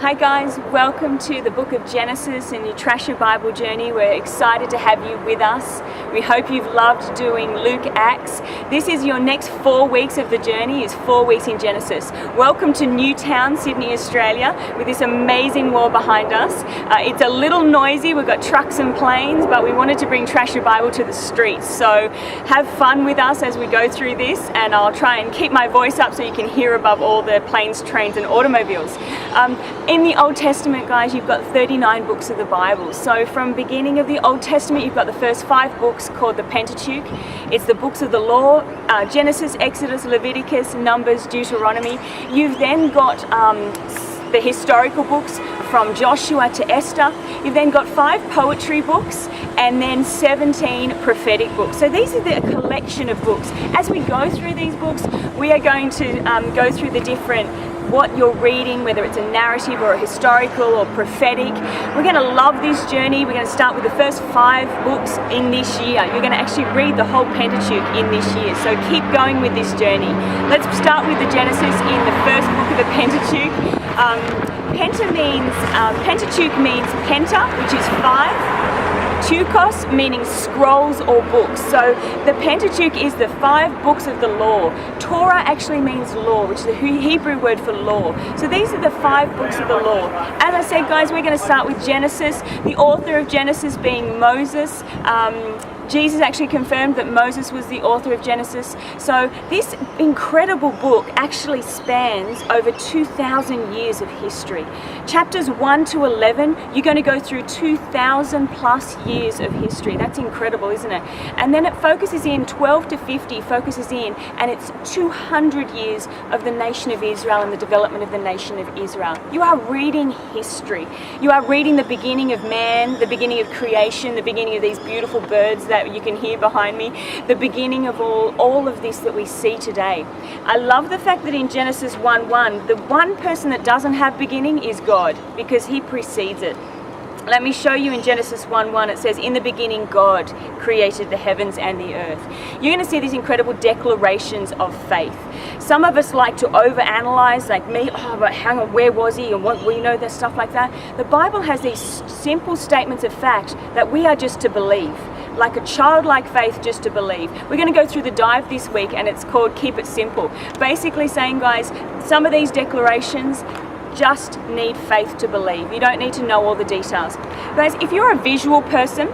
Hi guys, welcome to the book of Genesis and your Trash Your Bible journey. We're excited to have you with us. We hope you've loved doing Luke, Acts. This is your next 4 weeks of the journey, is 4 weeks in Genesis. Welcome to Newtown, Sydney, Australia, with this amazing wall behind us. It's a little noisy, we've got trucks and planes, but we wanted to bring Trash Your Bible to the streets. So have fun with us as we go through this, and I'll try and keep my voice up so you can hear above all the planes, trains and automobiles. In the Old Testament, guys, you've got 39 books of the Bible. So from beginning of the Old Testament, you've got the first 5 books called the Pentateuch. It's the books of the law, Genesis, Exodus, Leviticus, Numbers, Deuteronomy. You've then got the historical books from Joshua to Esther. You've then got 5 poetry books and then 17 prophetic books. So these are the collection of books. As we go through these books, we are going to go through the different what you're reading, whether it's a narrative or a historical or prophetic. We're going to love this journey. We're going to start with the first 5 books in this year. You're going to actually read the whole Pentateuch in this year. So keep going with this journey. Let's start with the Genesis in the first book of the Pentateuch. Pentateuch means penta, which is 5. Tukos meaning scrolls or books. So the Pentateuch is the 5 books of the law. Torah actually means law, which is the Hebrew word for law. So these are the 5 books of the law. As I said, guys, we're going to start with Genesis, the author of Genesis being Moses. Jesus actually confirmed that Moses was the author of Genesis. So this incredible book actually spans over 2,000 years of history. Chapters 1 to 11, you're going to go through 2,000 plus years of history. That's incredible, isn't it? And then it focuses in, 12 to 50 focuses in, and it's 200 years of the nation of Israel and the development of the nation of Israel. You are reading history. You are reading the beginning of man, the beginning of creation, the beginning of these beautiful birds that you can hear behind me, the beginning of all of this that we see today. I love the fact that in Genesis 1:1, the one person that doesn't have beginning is God, because he precedes it. Let me show you in Genesis 1:1, it says, "In the beginning God created the heavens and the earth." You're going to see these incredible declarations of faith. Some of us like to overanalyze, like me, but hang on, where was he, and what, we know that stuff like that. The Bible has these simple statements of fact that we are just to believe, like a childlike faith, just to believe. We're going to go through the dive this week, and it's called Keep It Simple. Basically saying, guys, some of these declarations just need faith to believe. You don't need to know all the details. Guys, if you're a visual person,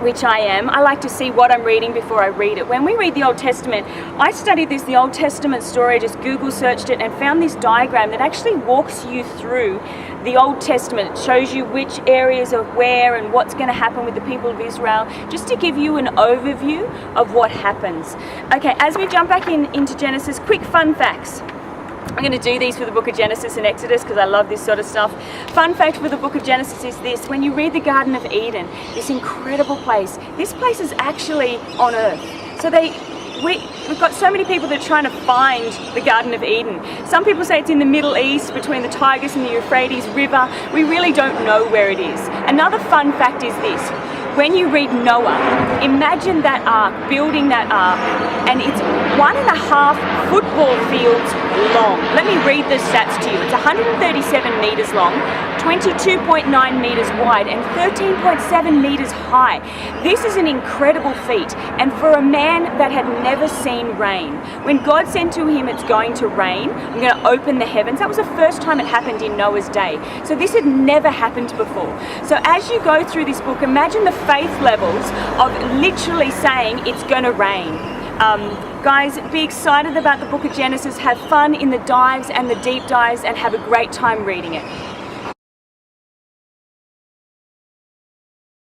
which I am, I like to see what I'm reading before I read it. When we read the Old Testament, I studied the Old Testament story, just Google searched it and found this diagram that actually walks you through the Old Testament. It shows you which areas of where and what's going to happen with the people of Israel, just to give you an overview of what happens. Okay, as we jump back into Genesis, quick fun facts. I'm going to do these for the book of Genesis and Exodus because I love this sort of stuff. Fun fact for the book of Genesis is this: when you read the Garden of Eden, this incredible place, this place is actually on earth. So we've got so many people that are trying to find the Garden of Eden. Some people say it's in the Middle East between the Tigris and the Euphrates River. We really don't know where it is. Another fun fact is this: when you read Noah, imagine that ark, building that ark, and it's 1.5 football fields long. Let me read the stats to you. It's 137 meters long, 22.9 meters wide, and 13.7 meters high. This is an incredible feat, and for a man that had never seen rain, when God said to him, "It's going to rain, I'm going to open the heavens," that was the first time it happened in Noah's day. So this had never happened before. So as you go through this book, imagine the faith levels of literally saying it's going to rain. Guys, be excited about the book of Genesis. Have fun in the dives and the deep dives, and have a great time reading it.